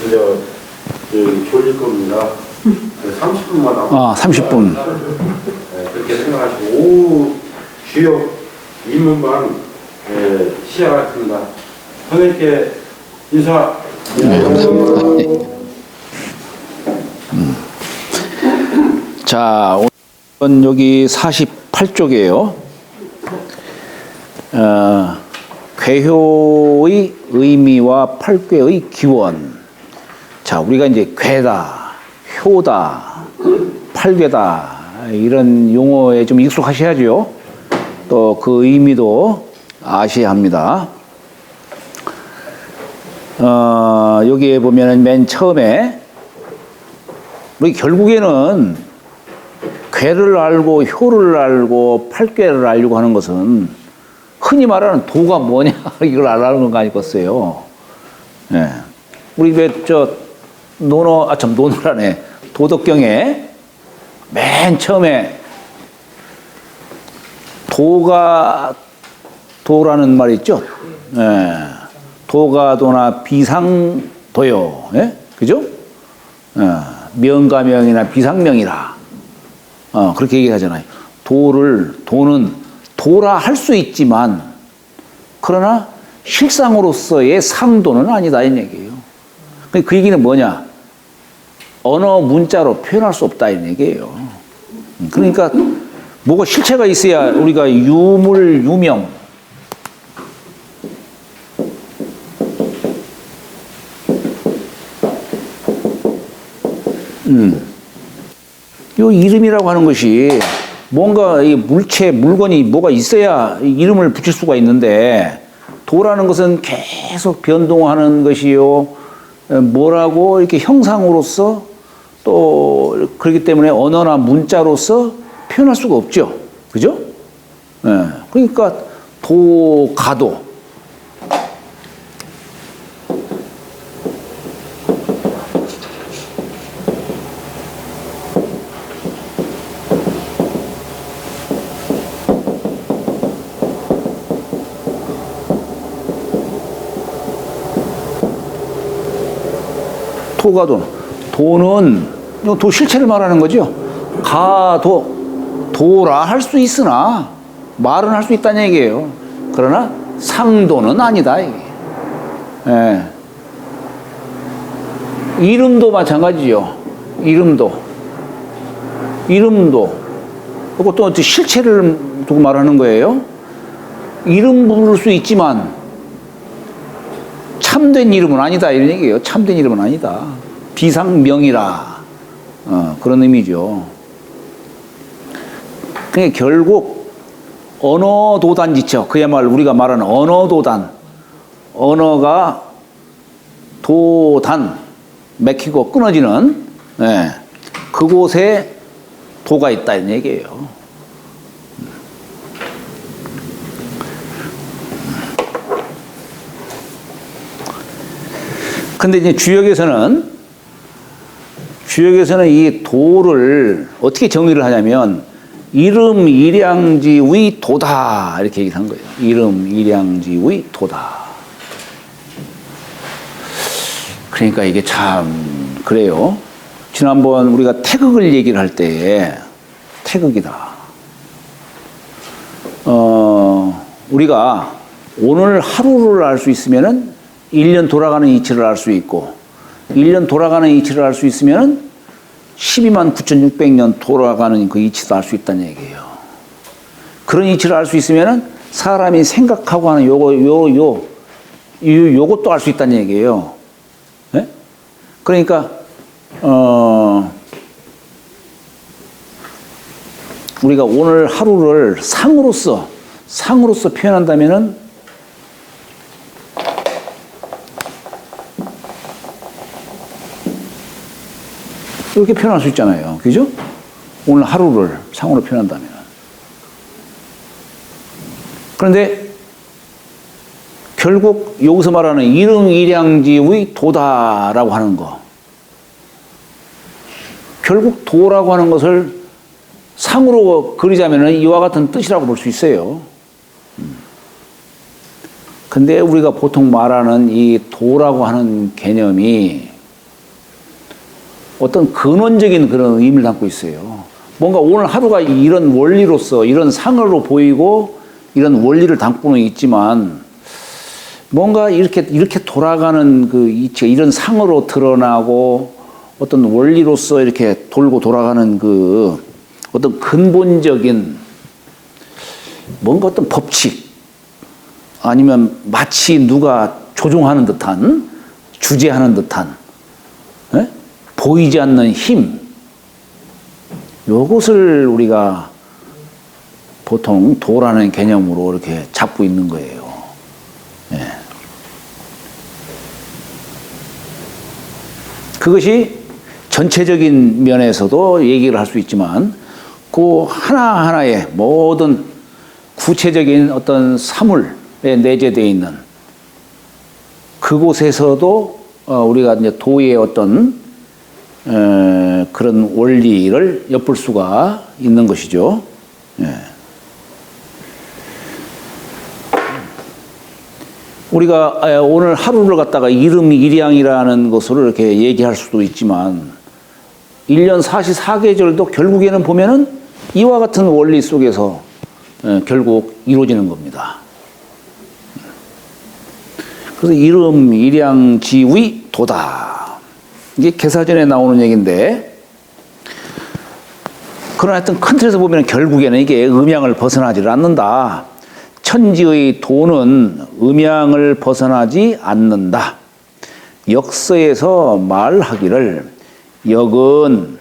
이제 졸릴 겁니다. 30분만 남았습니다. 30분. 네, 그렇게 생각하시고 오후 주요 입문반 시작하겠습니다. 선생님께 인사. 네, 감사합니다. 자, 오늘은 여기 48쪽이에요. 괴효의 의미와 팔괘의 기원. 자, 우리가 이제 괴다, 효다, 팔괘다 이런 용어에 좀 익숙하셔야죠. 또 그 의미도 아셔야 합니다. 여기에 보면은 맨 처음에 우리 결국에는 괴를 알고 효를 알고 팔괘를 알려고 하는 것은 흔히 말하는 도가 뭐냐 이걸 알아는 거 아니겠어요. 예. 우리 논어라네. 도덕경에 맨 처음에 도라는 말이 있죠. 예. 도가도나 비상도요. 예? 그죠? 명가명이나 비상명이라. 그렇게 얘기하잖아요. 도는 도라 할 수 있지만, 그러나 실상으로서의 상도는 아니다, 이 얘기예요. 그 얘기는 뭐냐? 언어 문자로 표현할 수 없다, 이 얘기예요. 그러니까, 뭐가 실체가 있어야 우리가 유물, 유명, 요 이름이라고 하는 것이 뭔가 이 물건이 뭐가 있어야 이름을 붙일 수가 있는데, 도라는 것은 계속 변동하는 것이요. 뭐라고 이렇게 형상으로서 또 그렇기 때문에 언어나 문자로서 표현할 수가 없죠. 그죠? 그러니까 도가도. 도는 도 실체를 말하는 거죠. 도라 할 수 있으나 말은 할 수 있다는 얘기예요. 그러나 상도는 아니다. 이게. 이름도 마찬가지죠. 이름도 그것도 실체를 두고 말하는 거예요. 이름 부를 수 있지만 참된 이름은 아니다, 이런 얘기예요. 참된 이름은 아니다. 비상명이라. 그런 의미죠. 그러니까 결국 언어도단지처, 그야말로 우리가 말하는 언어도단, 언어가 도단, 맥히고 끊어지는 그곳에 도가 있다, 이런 얘기예요. 근데 이제 주역에서는 이 도를 어떻게 정의를 하냐면, 이름 일양지의 도다, 이렇게 얘기한 거예요. 이름 일양지의 도다. 그러니까 이게 참 그래요. 지난번 우리가 태극을 얘기를 할 때 태극이다. 우리가 오늘 하루를 알 수 있으면은 1년 돌아가는 이치를 알 수 있고, 1년 돌아가는 이치를 알 수 있으면은 129,600년 돌아가는 그 이치도 알 수 있다는 얘기예요. 그런 이치를 알 수 있으면은 사람이 생각하고 하는 요것도 알 수 있다는 얘기예요. 네? 그러니까, 우리가 오늘 하루를 상으로서 표현한다면은 이렇게 표현할 수 있잖아요. 그죠? 오늘 하루를 상으로 표현한다면. 그런데 결국 여기서 말하는 이릉일양지의 도다라고 하는 거. 결국 도라고 하는 것을 상으로 그리자면 이와 같은 뜻이라고 볼 수 있어요. 근데 우리가 보통 말하는 이 도라고 하는 개념이 어떤 근원적인 그런 의미를 담고 있어요. 뭔가 오늘 하루가 이런 원리로서 이런 상으로 보이고 이런 원리를 담고는 있지만 뭔가 이렇게 돌아가는 그 이체 이런 상으로 드러나고 어떤 원리로서 이렇게 돌고 돌아가는 그 어떤 근본적인 뭔가 어떤 법칙 아니면 마치 누가 조종하는 듯한 주재하는 듯한 에? 보이지 않는 힘 요것을 우리가 보통 도라는 개념으로 이렇게 잡고 있는 거예요. 예. 그것이 전체적인 면에서도 얘기를 할 수 있지만 그 하나하나의 모든 구체적인 어떤 사물에 내재되어 있는 그곳에서도 우리가 이제 도의 어떤 그런 원리를 엿볼 수가 있는 것이죠. 예. 우리가 오늘 하루를 갖다가 일양이라는 것으로 이렇게 얘기할 수도 있지만 1년 44계절도 결국에는 보면은 이와 같은 원리 속에서 결국 이루어지는 겁니다. 그래서 일양지의 도다. 이게 개사전에 나오는 얘기인데 그러나 하여튼 큰 틀에서 보면 결국에는 이게 음양을 벗어나지 않는다. 천지의 도는 음양을 벗어나지 않는다. 역서에서 말하기를 역은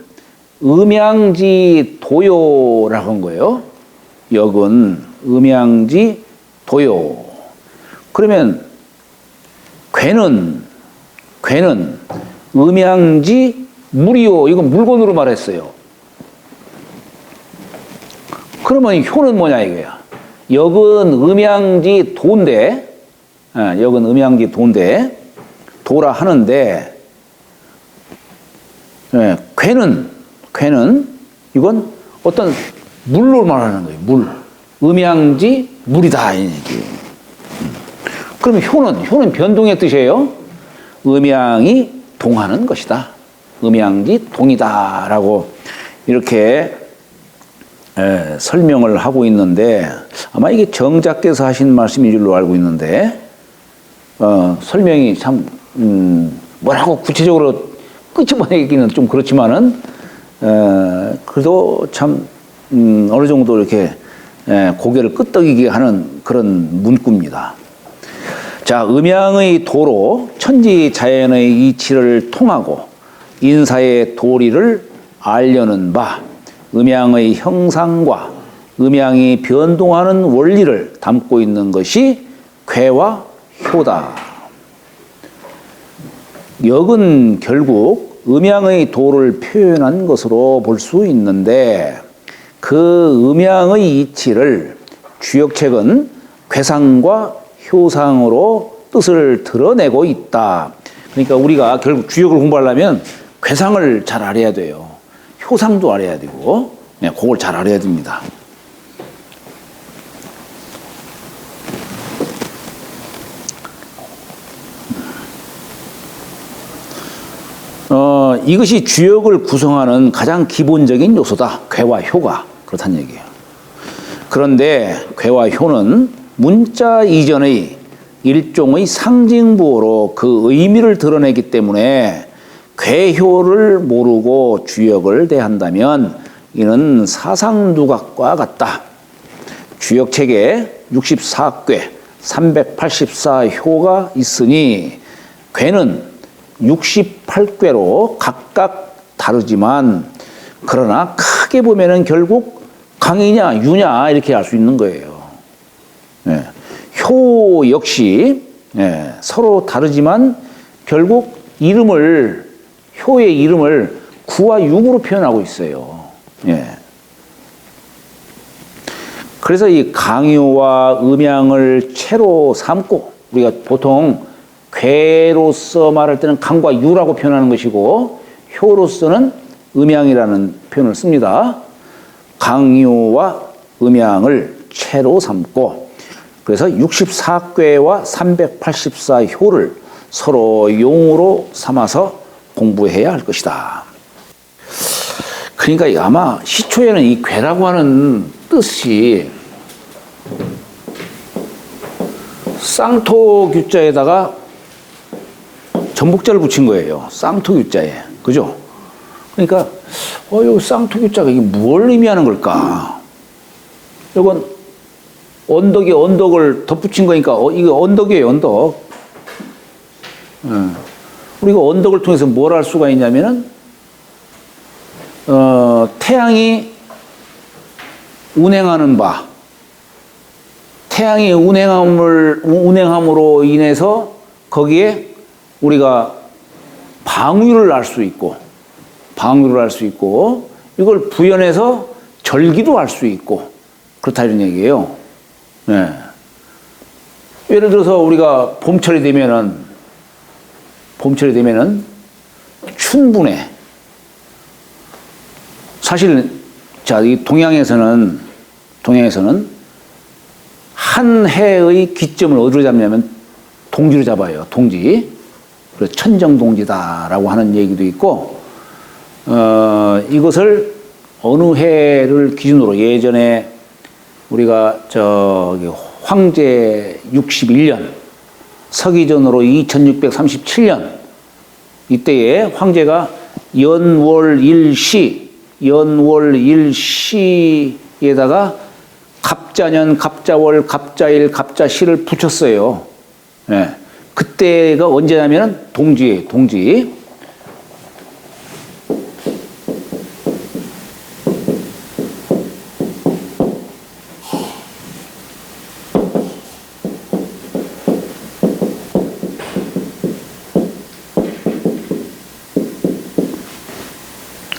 음양지 도요라고 한 거예요. 역은 음양지 도요. 그러면 괴는 음양지 물이요. 이건 물건으로 말했어요. 그러면 효는 뭐냐 이거야. 역은 음양지 도인데, 역은 음양지 도인데, 도라 하는데, 괴는 이건 어떤 물로 말하는 거예요. 물. 음양지 물이다. 이 얘기. 그럼 효는 변동의 뜻이에요. 음양이 동하는 것이다. 음양지 동이다라고 이렇게 설명을 하고 있는데 아마 이게 정자께서 하신 말씀인 줄로 알고 있는데 설명이 참 뭐라고 구체적으로 끄집어내기는 좀 그렇지만은 그래도 참 어느 정도 이렇게 고개를 끄덕이게 하는 그런 문구입니다. 자, 음양의 도로 천지 자연의 이치를 통하고 인사의 도리를 알려는 바 음양의 형상과 음양이 변동하는 원리를 담고 있는 것이 괴와 효다. 역은 결국 음양의 도를 표현한 것으로 볼 수 있는데 그 음양의 이치를 주역책은 괴상과 효상으로 뜻을 드러내고 있다. 그러니까 우리가 결국 주역을 공부하려면 괴상을 잘 알아야 돼요. 효상도 알아야 되고, 그걸 잘 알아야 됩니다. 이것이 주역을 구성하는 가장 기본적인 요소다. 괴와 효가. 그렇다는 얘기예요. 그런데 괴와 효는 문자 이전의 일종의 상징부호로 그 의미를 드러내기 때문에 괴효를 모르고 주역을 대한다면 이는 사상두각과 같다. 주역책에 64괴 384효가 있으니 괴는 68괴로 각각 다르지만 그러나 크게 보면은 결국 강이냐 유냐 이렇게 알 수 있는 거예요. 효 역시 서로 다르지만 결국 효의 이름을 구와 육으로 표현하고 있어요. 그래서 이 강요와 음양을 채로 삼고 우리가 보통 괴로서 말할 때는 강과 유라고 표현하는 것이고 효로서는 음양이라는 표현을 씁니다. 강요와 음양을 채로 삼고 그래서 64괴와 384효를 서로 용으로 삼아서 공부해야 할 것이다. 그러니까 아마 시초에는 이 괴라고 하는 뜻이 쌍토규자에다가 전복자를 붙인 거예요. 쌍토규자에. 그죠? 그러니까, 이 쌍토규자가 이게 뭘 의미하는 걸까? 이건 언덕에 언덕을 덧붙인 거니까, 이게 언덕이에요, 언덕. 우리가 언덕을 통해서 뭘 할 수가 있냐면은, 태양이 운행하는 바, 태양이 운행함으로 인해서 거기에 우리가 방위를 할 수 있고, 이걸 부연해서 절기도 할 수 있고, 그렇다 이런 얘기예요. 네. 예를 들어서 우리가 봄철이 되면은 춘분해. 사실, 자, 이 동양에서는 한 해의 기점을 어디로 잡냐면 동지로 잡아요. 동지. 그래서 천정동지다라고 하는 얘기도 있고, 이것을 어느 해를 기준으로 예전에 우리가 황제 61년, 서기전으로 2637년, 이때에 황제가 연월일시에다가 갑자년, 갑자월, 갑자일, 갑자시를 붙였어요. 예. 그때가 언제냐면 동지예요, 동지.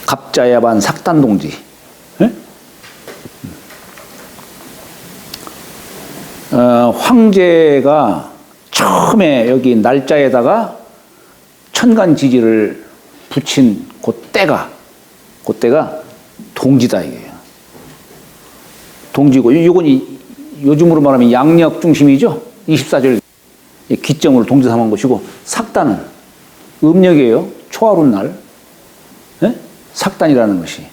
갑자야반 삭단동지. 예? 황제가 처음에 여기 날짜에다가 천간지지를 붙인 그때가 동지다 이게요. 동지고 이건 요즘으로 말하면 양력 중심이죠. 24절 기점으로 동지 삼은 것이고, 삭단은 음력이에요. 초하루 날. 네? 삭단이라는 것이.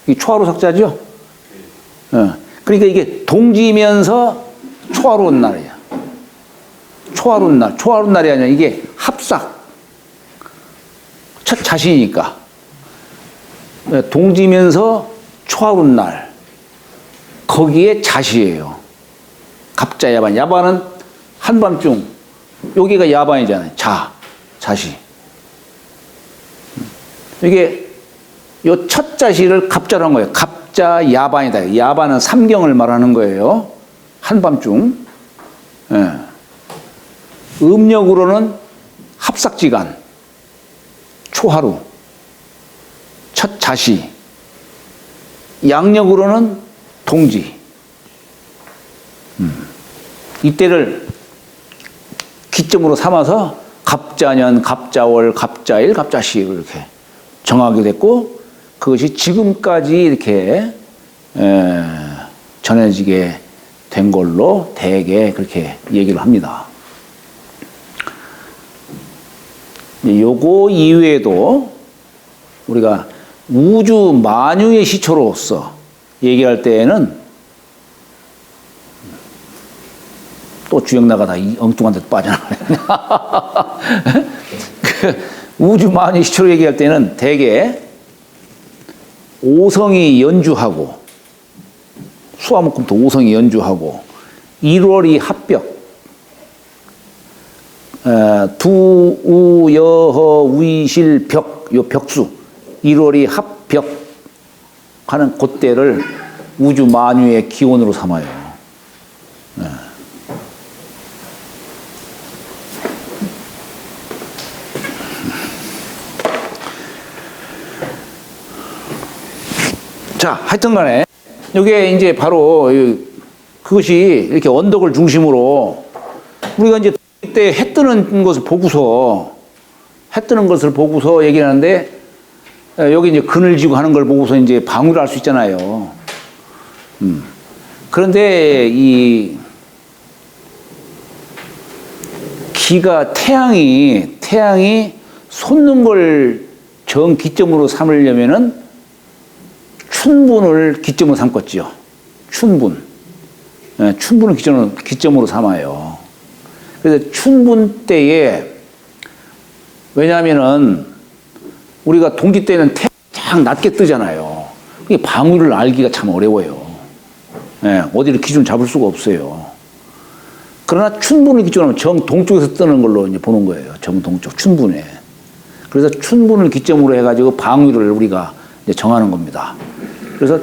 이 초하루 삭자죠. 그러니까 이게 동지면서 초하루 날이야. 초하루 날이 아니라 이게 합삭. 첫 자신이니까. 동지면서 초하루 날. 거기에 자시예요. 갑자야반. 야반은 한밤중. 여기가 야반이잖아요. 자시. 이게 요 첫 자시를 갑자로 한 거예요. 갑자야반이다. 야반은 삼경을 말하는 거예요. 한밤중. 예. 음력으로는 합삭지간, 초하루, 첫 자시. 양력으로는 동지. 이때를 기점으로 삼아서 갑자년, 갑자월, 갑자일, 갑자시 이렇게 정하게 됐고, 그것이 지금까지 이렇게 전해지게 된 걸로 대개 그렇게 얘기를 합니다. 요거 이외에도 우리가 우주 만유의 시초로서 얘기할 때에는 또 주역 나가다 이 엉뚱한 데 빠져나가네. 우주 만유의 시초로 얘기할 때는 대개 오성이 연주하고, 수화목금토 오성이 연주하고, 1월이 합벽, 두, 여허, 위실, 벽, 요 벽수, 1월이 합벽 하는 그때를 우주 만유의 기원으로 삼아요. 자, 하여튼 간에, 이게 이제 바로 그것이 이렇게 언덕을 중심으로 우리가 이제 이때 해 뜨는 것을 보고서 얘기하는데, 여기 이제 그늘 지고 하는 걸 보고서 이제 방위를 할 수 있잖아요. 그런데 이 기가 태양이 솟는 걸 정 기점으로 삼으려면은 춘분을 기점으로 삼겠지요. 춘분. 예, 춘분을 기점으로 삼아요. 그래서 춘분 때에, 왜냐하면은 우리가 동지 때는 태양이 쫙 낮게 뜨잖아요. 그게 방위를 알기가 참 어려워요. 예, 어디를 기준 잡을 수가 없어요. 그러나 춘분을 기준으로 하면 정동쪽에서 뜨는 걸로 이제 보는 거예요. 정동쪽, 춘분에. 그래서 춘분을 기점으로 해가지고 방위를 우리가 이제 정하는 겁니다. 그래서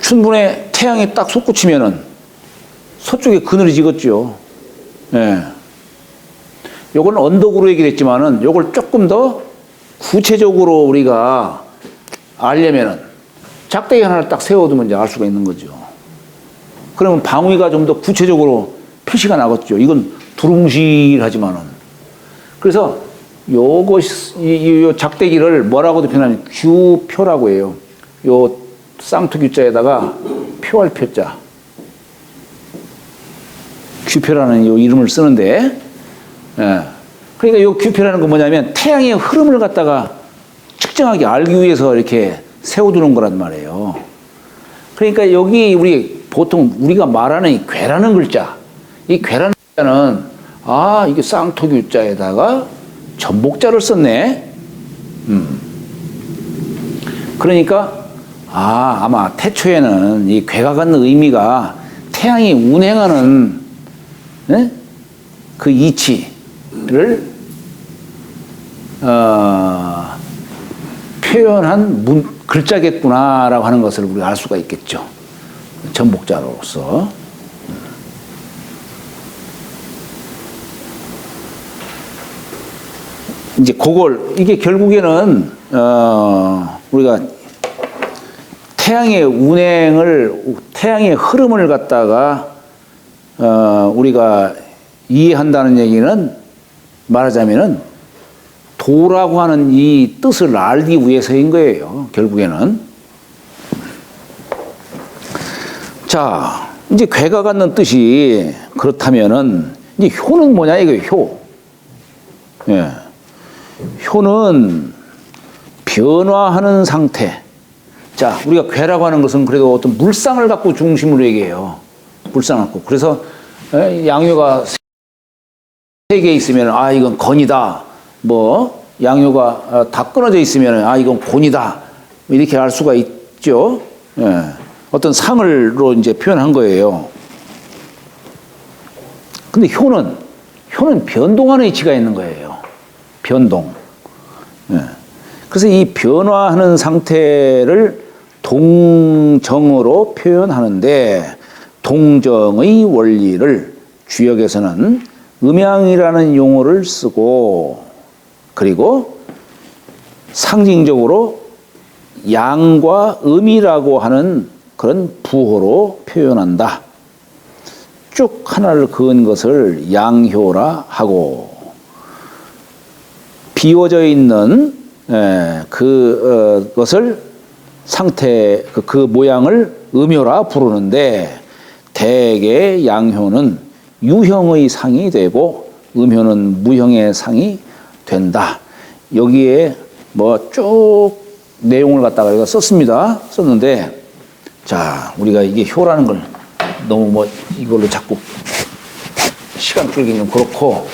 춘분에 태양이 딱 솟구치면은 서쪽에 그늘이 지겠죠. 예. 요건 언덕으로 얘기를 했지만은 요걸 조금 더 구체적으로 우리가 알려면은 작대기 하나를 딱 세워두면 이제 알 수가 있는 거죠. 그러면 방위가 좀 더 구체적으로 표시가 나겠죠. 이건 두룽실하지만은. 그래서 요 작대기를 뭐라고도 표현하면 규표라고 해요. 요 쌍투규자에다가 표할 표자. 규표라는 요 이름을 쓰는데, 예. 그러니까 요 규표라는 건 뭐냐면 태양의 흐름을 갖다가 측정하게 알기 위해서 이렇게 세워두는 거란 말이에요. 그러니까 여기 보통 우리가 말하는 이 괴라는 글자, 이 괴라는 글자는 이게 쌍토규자에다가 전복자를 썼네. 그러니까 아마 태초에는 이 괴가 갖는 의미가 태양이 운행하는 그 이치를 표현한 글자겠구나라고 하는 것을 우리가 알 수가 있겠죠. 전복자로서. 이제 이게 결국에는 우리가 태양의 태양의 흐름을 갖다가 우리가 이해한다는 얘기는 말하자면은 도라고 하는 이 뜻을 알기 위해서인 거예요. 결국에는. 자, 이제 괴가 갖는 뜻이 그렇다면은 이제 효는 뭐냐 이거예요. 효. 예. 효는 변화하는 상태. 자, 우리가 괴라고 하는 것은 그래도 어떤 물상을 갖고 중심으로 얘기해요. 물상을 갖고. 그래서 양효가 3개 있으면 이건 건이다. 양효가 다 끊어져 있으면 이건 곤이다. 이렇게 알 수가 있죠. 예. 어떤 상을로 이제 표현한 거예요. 근데 효는 변동하는 이치가 있는 거예요. 변동. 예. 그래서 이 변화하는 상태를 동정으로 표현하는데, 동정의 원리를 주역에서는 음양이라는 용어를 쓰고, 그리고 상징적으로 양과 음이라고 하는 그런 부호로 표현한다. 쭉 하나를 그은 것을 양효라 하고, 비워져 있는 그것을 그 모양을 음효라 부르는데, 대개 양효는 유형의 상이 되고 음효는 무형의 상이 된다. 여기에 쭉 내용을 갖다가 썼는데, 자, 우리가 이게 효라는 걸 너무 이걸로 자꾸 시간 끌기는 좀 그렇고,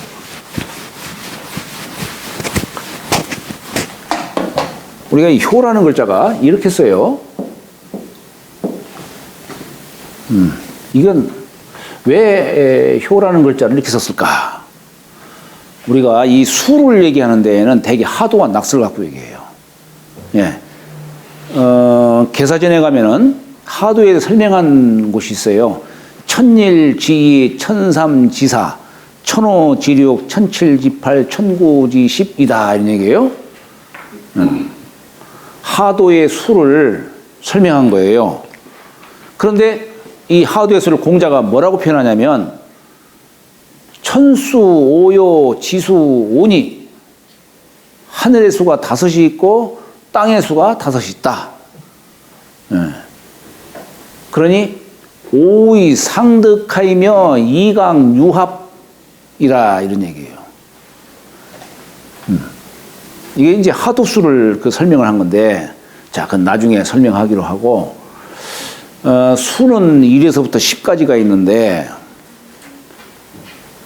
우리가 이 효라는 글자가 이렇게 써요. 이건 왜 효라는 글자를 이렇게 썼을까? 우리가 이 수를 얘기하는 데에는 대개 하도와 낙서를 갖고 얘기해요. 예. 계사전에 가면은 하도에 설명한 곳이 있어요. 천일지이, 천삼지사, 천오지육, 천칠지팔, 천구지십이다 이런 얘기예요. 하도의 수를 설명한 거예요. 그런데 이 하도의 수를 공자가 뭐라고 표현하냐면 천수, 오요, 지수, 오니, 하늘의 수가 5이 있고 땅의 수가 5이 있다. 그러니 오의 상득하이며 이강 유합이라 이런 얘기예요. 이게 이제 하도수를 설명을 한 건데, 자, 그건 나중에 설명하기로 하고, 수는 1에서부터 10까지가 있는데,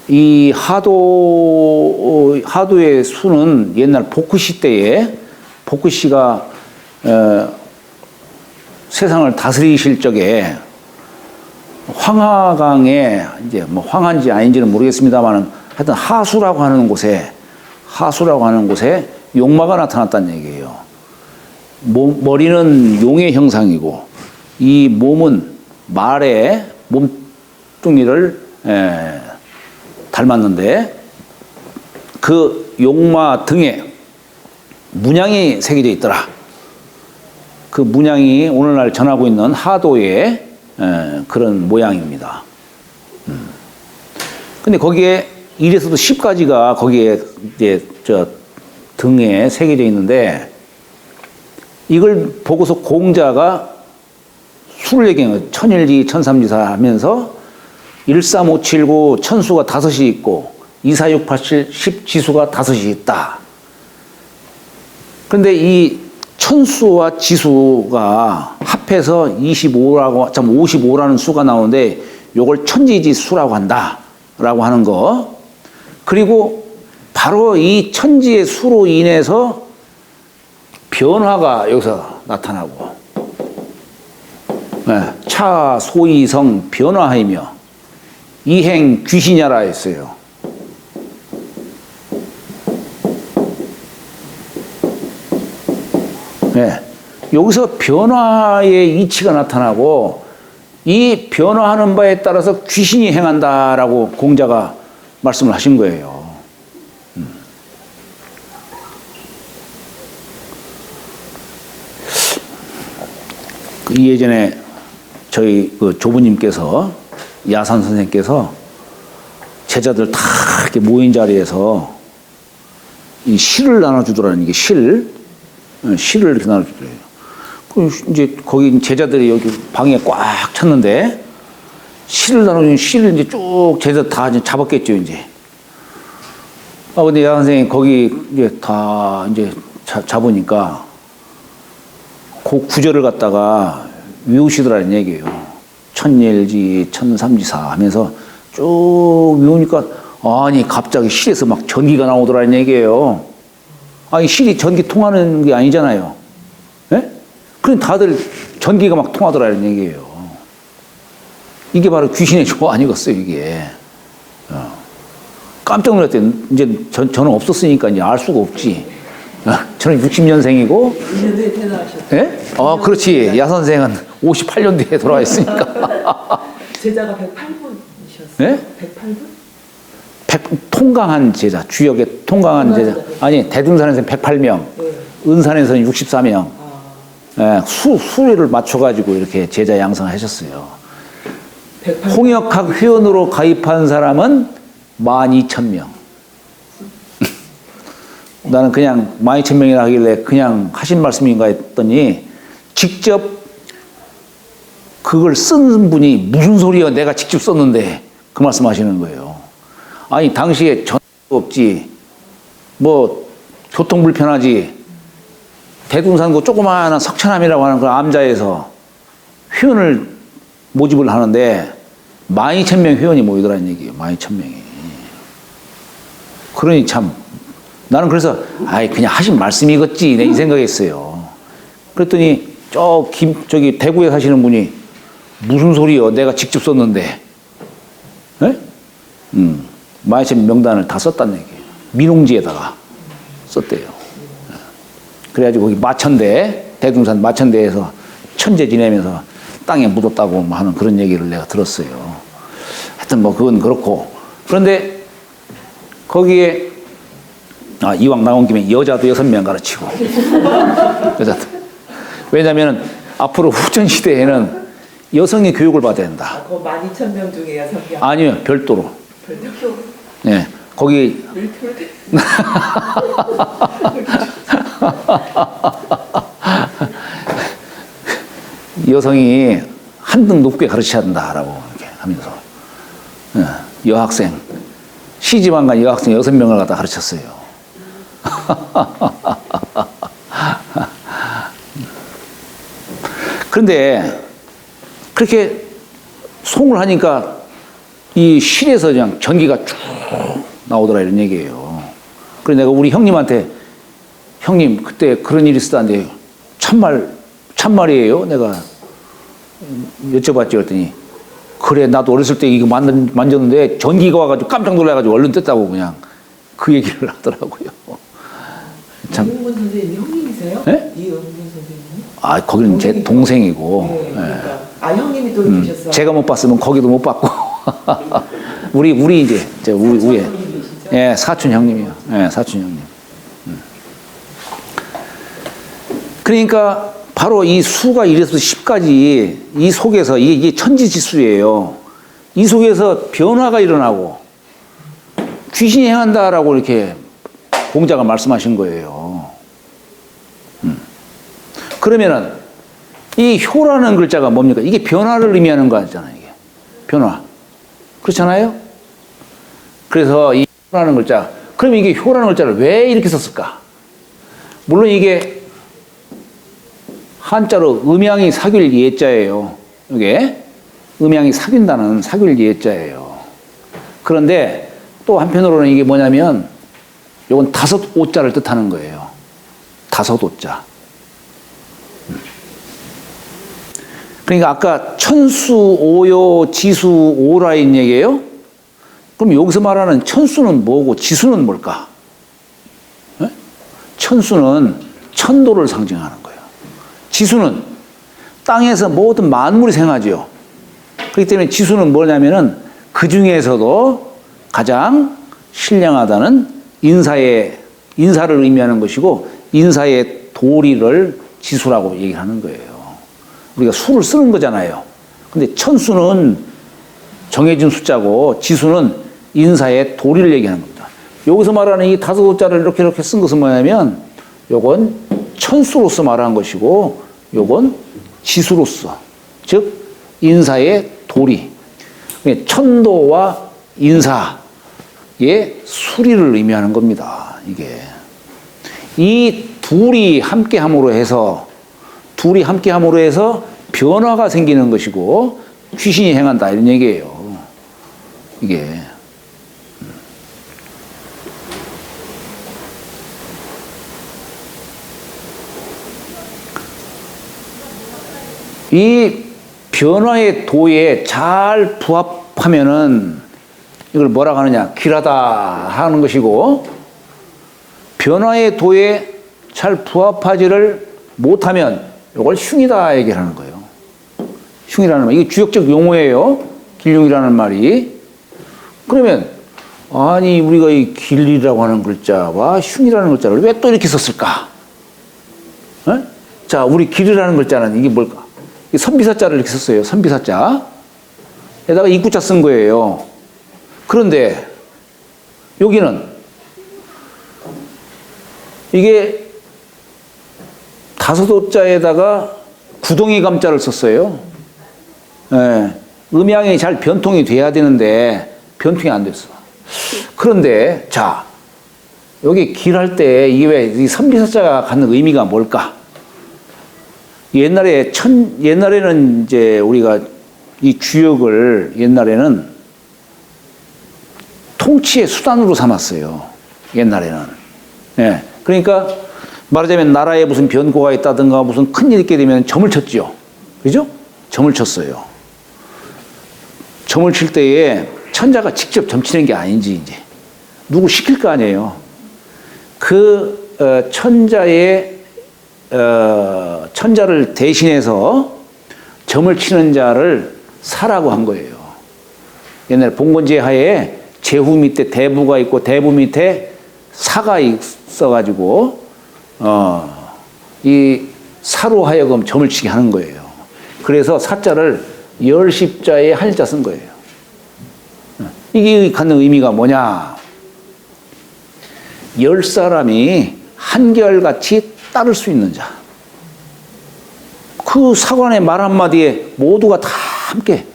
이 하도의 수는 옛날 복구시 때에, 복구시가 세상을 다스리실 적에 황하강에, 이제 뭐 황한지 아닌지는 모르겠습니다만은 하여튼 하수라고 하는 곳에 용마가 나타났다는 얘기예요. 머리는 용의 형상이고 이 몸은 말의 몸뚱이를 닮았는데 그 용마 등에 문양이 새겨져 있더라. 그 문양이 오늘날 전하고 있는 하도의 그런 모양입니다. 근데 거기에 1에서도 10까지가 거기에 이제 저 등에 새겨져 있는데 이걸 보고서 공자가 수를 얘기해요. 천일지, 천삼지사 하면서 13579 천수가 5이 있고 24687 10지수가 5이 있다. 그런데 이 천수와 지수가 합해서 55라는 수가 나오는데 요걸 천지지수라고 한다라고 하는 거. 그리고 바로 이 천지의 수로 인해서 변화가 여기서 나타나고 차 소이성 변화하며 이행 귀신야라 했어요. 여기서 변화의 이치가 나타나고 이 변화하는 바에 따라서 귀신이 행한다라고 공자가 말씀을 하신 거예요. 예전에 저희 그 조부님께서 야산 선생님께서 제자들 다 이렇게 모인 자리에서 이 시를 나눠주더라는 이게 시를 이렇게 나눠주더래요. 그 이제 거기 제자들이 여기 방에 꽉 찼는데 시를 나눠주는 시를 이제 쭉 제자들 다 이제 잡았겠죠 이제. 근데 야산 선생님 거기 이제 다 이제 잡으니까 그 구절을 갖다가 외우시더라는 얘기예요. 천일지, 천삼지사 하면서 쭉 외우니까 아니 갑자기 실에서 막 전기가 나오더라는 얘기예요. 아니 실이 전기 통하는 게 아니잖아요. 예? 그럼 다들 전기가 막 통하더라는 얘기예요. 이게 바로 귀신의 조화 아니겠어요 이게. 깜짝 놀랐대요. 이제 저는 없었으니까 이제 알 수가 없지. 저는 60년생이고. 2년 뒤에 태어나셨어요. 예? 그렇지. 야 선생은 58년도에 돌아왔으니까. 제자가 108분이셨어요. 예? 108분? 통강한 제자, 주역에 통강한 제자. 아니, 대둔산에서는 108명, 은산에서는 64명. 수요를 맞춰가지고 이렇게 제자 양성하셨어요. 홍역학 회원으로 가입한 사람은 12,000명. 나는 그냥 12,000명이라 하길래 그냥 하신 말씀인가 했더니 직접 그걸 쓴 분이 무슨 소리야 내가 직접 썼는데 그 말씀 하시는 거예요. 아니 당시에 전화도 없지 뭐 교통 불편하지 대둔산 그 조그마한 석천암이라고 하는 그 암자에서 회원을 모집을 하는데 12,000명 회원이 모이더라는 얘기예요. 12,000명이. 그러니 참 나는 그래서 그냥 하신 말씀이겠지 내 이 생각했어요. 그랬더니 저기 대구에 사시는 분이 무슨 소리요? 내가 직접 썼는데. 예? 12,000 명단을 다 썼다는 얘기예요. 민홍지에다가 썼대요. 그래가지고 거기 마천대 대둔산 마천대에서 천재 지내면서 땅에 묻었다고 하는 그런 얘기를 내가 들었어요. 하여튼 뭐 그건 그렇고 그런데 거기에 이왕 나온 김에 여자도 6명 가르치고 여자도 왜냐하면 앞으로 후천시대에는 여성이 교육을 받아야 된다. 그 12,000명 중에 6명? 아니요, 별도로. 별도로? 네, 거기 여성이 한등 높게 가르쳐야 한다라고 이렇게 하면서 여학생 시집안 간 여학생 6명을 갖다 가르쳤어요. 그런데 그렇게 송을 하니까 이 실에서 그냥 전기가 쭉 나오더라 이런 얘기예요. 그래서 내가 우리 형님한테 형님 그때 그런 일이 있었다는데 참말이에요? 내가 여쭤봤지. 그랬더니 그래 나도 어렸을 때 이거 만졌는데 전기가 와가지고 깜짝 놀라가지고 얼른 뗐다고 그냥 그 얘기를 하더라고요. 참. 이은근 선생님이 형님이세요? 네? 이은근 선생님이? 아 거기는 제 동생이고. 네, 예. 그러니까. 아 형님이 돌아오셨어요? 제가 못 봤으면 거기도 못 봤고. 우리 이제 우리 위에 예 사촌 형님이요. 예 사촌 형님. 그러니까 바로 이 수가 1에서 10까지 이 속에서 이게 천지지수예요. 이 속에서 변화가 일어나고 귀신이 행한다라고 이렇게 공자가 말씀하신 거예요. 그러면은 이 효라는 글자가 뭡니까? 이게 변화를 의미하는 거잖아요. 이게 변화. 그렇잖아요? 그래서 이 효라는 글자. 그럼 이게 효라는 글자를 왜 이렇게 썼을까? 물론 이게 한자로 음양이 사귈 예자예요. 이게 음양이 사귄다는 사귈 예자예요. 그런데 또 한편으로는 이게 뭐냐면 이건 다섯 오자를 뜻하는 거예요. 다섯 오자. 그러니까 아까 천수, 오요, 지수, 오라인 얘기예요. 그럼 여기서 말하는 천수는 뭐고 지수는 뭘까? 네? 천수는 천도를 상징하는 거예요. 지수는 땅에서 모든 만물이 생하죠. 그렇기 때문에 지수는 뭐냐면은 그 중에서도 가장 신령하다는 인사를 의미하는 것이고 인사의 도리를 지수라고 얘기를 하는 거예요. 우리가 수를 쓰는 거잖아요. 근데 천수는 정해진 숫자고 지수는 인사의 도리를 얘기하는 겁니다. 여기서 말하는 이 다섯 오자를 이렇게 쓴 것은 뭐냐면 요건 천수로서 말한 것이고 요건 지수로서 즉 인사의 도리 천도와 인사의 수리를 의미하는 겁니다. 이게 이 둘이 함께함으로 해서 변화가 생기는 것이고 귀신이 행한다 이런 얘기예요. 이게 이 변화의 도에 잘 부합하면은 이걸 뭐라고 하느냐 귀하다 하는 것이고 변화의 도에 잘 부합하지를 못하면 이걸 흉이다 얘기를 하는 거예요. 흉이라는 말 이게 주역적 용어예요. 길흉이라는 말이. 그러면 아니 우리가 이 길이라고 하는 글자와 흉이라는 글자를 왜 또 이렇게 썼을까? 에? 자 우리 길이라는 글자는 이게 뭘까? 선비사자를 이렇게 썼어요. 선비사자. 에다가 입구자 쓴 거예요. 그런데 여기는 이게 다섯 오자에다가 구덩이 감자를 썼어요. 예, 음양이 잘 변통이 돼야 되는데 변통이 안 됐어. 그런데 자 여기 길할 때 이게 왜 이 선비사자가 갖는 의미가 뭘까? 옛날에는 이제 우리가 이 주역을 옛날에는 통치의 수단으로 삼았어요. 옛날에는. 예. 그러니까 말하자면 나라에 무슨 변고가 있다든가 무슨 큰일 있게 되면 점을 쳤죠. 그죠? 점을 쳤어요. 점을 칠 때에 천자가 직접 점치는 게 아닌지 이제 누구 시킬 거 아니에요. 그 천자를 대신해서 점을 치는 자를 사라고 한 거예요. 옛날에 봉건제 하에 제후 밑에 대부가 있고 대부 밑에 사가 있어가지고 이 사로 하여금 점을 치게 하는 거예요. 그래서 사자를 열십자에 한자 쓴 거예요. 이게 갖는 의미가 뭐냐? 열 사람이 한결같이 따를 수 있는 자. 그 사관의 말 한마디에 모두가 다 함께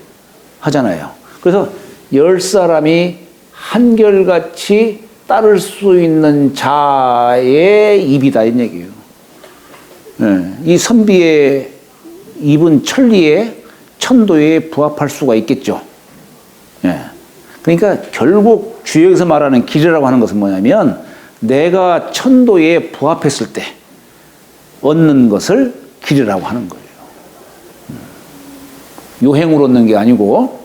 하잖아요. 그래서 열 사람이 한결같이 따를 수 있는 자의 입이다 이 얘기예요. 이 선비의 입은 천리에 천도에 부합할 수가 있겠죠. 예. 그러니까 결국 주역에서 말하는 길이라고 하는 것은 뭐냐면 내가 천도에 부합했을 때 얻는 것을 길이라고 하는 거예요. 요행으로 얻는 게 아니고.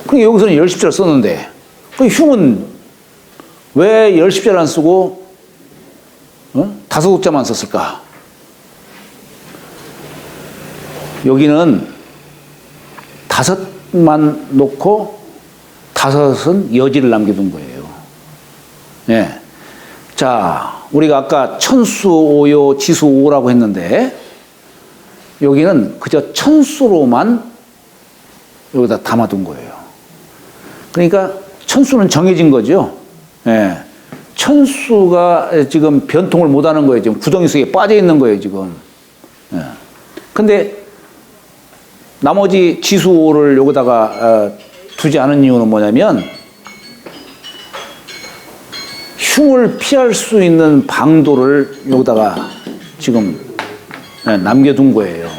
그러니까 여기서는 열십자를 썼는데 그 흉은 왜 열십자를 안 쓰고 다섯 옥자만 썼을까? 여기는 다섯만 놓고 다섯은 여지를 남겨둔 거예요. 예. 자, 우리가 아까 천수오요 지수오라고 했는데 여기는 그저 천수로만 여기다 담아둔 거예요. 그러니까 천수는 정해진 거죠. 예. 천수가 지금 변통을 못하는 거예요. 지금 구덩이 속에 빠져 있는 거예요. 지금. 예. 근데 나머지 지수를 여기다가 두지 않은 이유는 뭐냐면 흉을 피할 수 있는 방도를 여기다가 지금 남겨둔 거예요.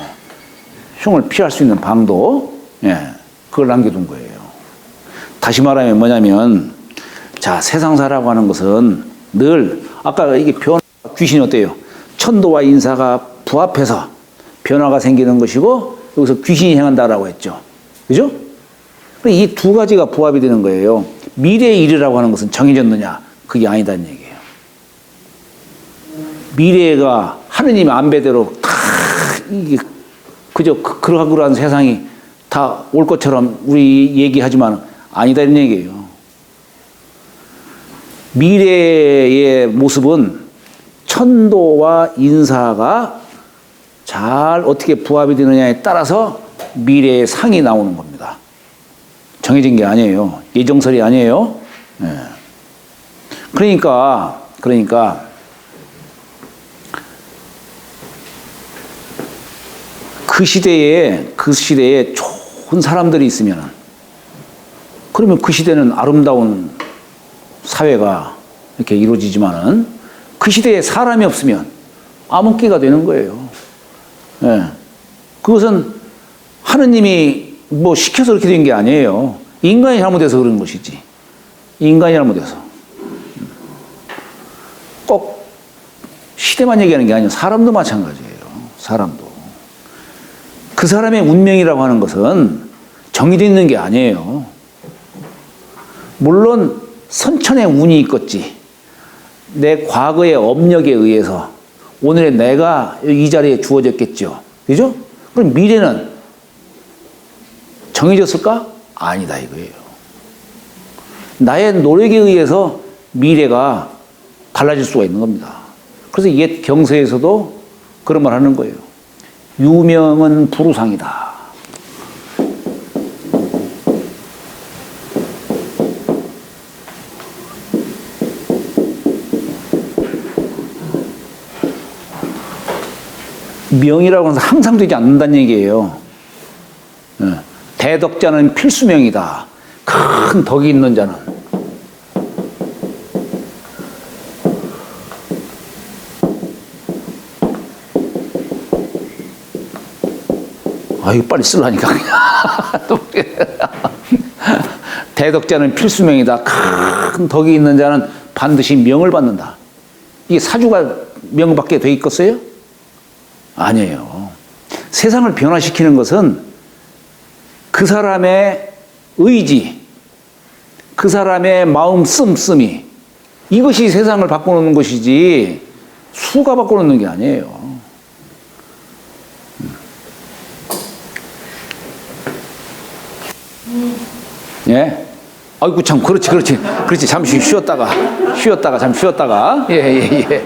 흉을 피할 수 있는 방도, 그걸 남겨둔 거예요. 다시 말하면 뭐냐면, 자, 세상사라고 하는 것은 늘, 아까 이게 귀신이 어때요? 천도와 인사가 부합해서 변화가 생기는 것이고, 여기서 귀신이 행한다라고 했죠. 그죠? 이 두 가지가 부합이 되는 거예요. 미래의 일이라고 하는 것은 정해졌느냐? 그게 아니다는 얘기예요. 미래가 하느님의 안배대로 다 이게 그저 그러한 세상이 다 올 것처럼 우리 얘기하지만 아니다 이런 얘기예요. 미래의 모습은 천도와 인사가 잘 어떻게 부합이 되느냐에 따라서 미래의 상이 나오는 겁니다. 정해진 게 아니에요. 예정설이 아니에요. 네. 그러니까 그 시대에 좋은 사람들이 있으면 그러면 그 시대는 아름다운 사회가 이렇게 이루어지지만은 그 시대에 사람이 없으면 암흑기가 되는 거예요. 예. 그것은 하느님이 뭐 시켜서 그렇게 된 게 아니에요. 인간이 잘못해서 그런 것이지. 인간이 잘못해서. 꼭 시대만 얘기하는 게 아니에요. 사람도 마찬가지예요. 사람도. 그 사람의 운명이라고 하는 것은 정해져 있는 게 아니에요. 물론 선천의 운이 있겠지. 내 과거의 업력에 의해서 오늘의 내가 이 자리에 주어졌겠죠. 그죠? 그럼 미래는 정해졌을까? 아니다 이거예요. 나의 노력에 의해서 미래가 달라질 수가 있는 겁니다. 그래서 옛 경서에서도 그런 말 하는 거예요. 유명은 불우상이다. 명이라고 해서 항상 되지 않는다는 얘기예요. 대덕자는 필수명이다. 큰 덕이 있는 자는. 아유, 빨리 쓰려니까. 대덕자는 필수명이다. 큰 덕이 있는 자는 반드시 명을 받는다. 이게 사주가 명밖에 돼 있겠어요? 아니에요. 세상을 변화시키는 것은 그 사람의 의지, 그 사람의 마음 씀씀이 이것이 세상을 바꿔놓는 것이지 수가 바꿔놓는 게 아니에요. 예? 아이고 참 그렇지 잠시 쉬었다가 잠시 쉬었다가 예.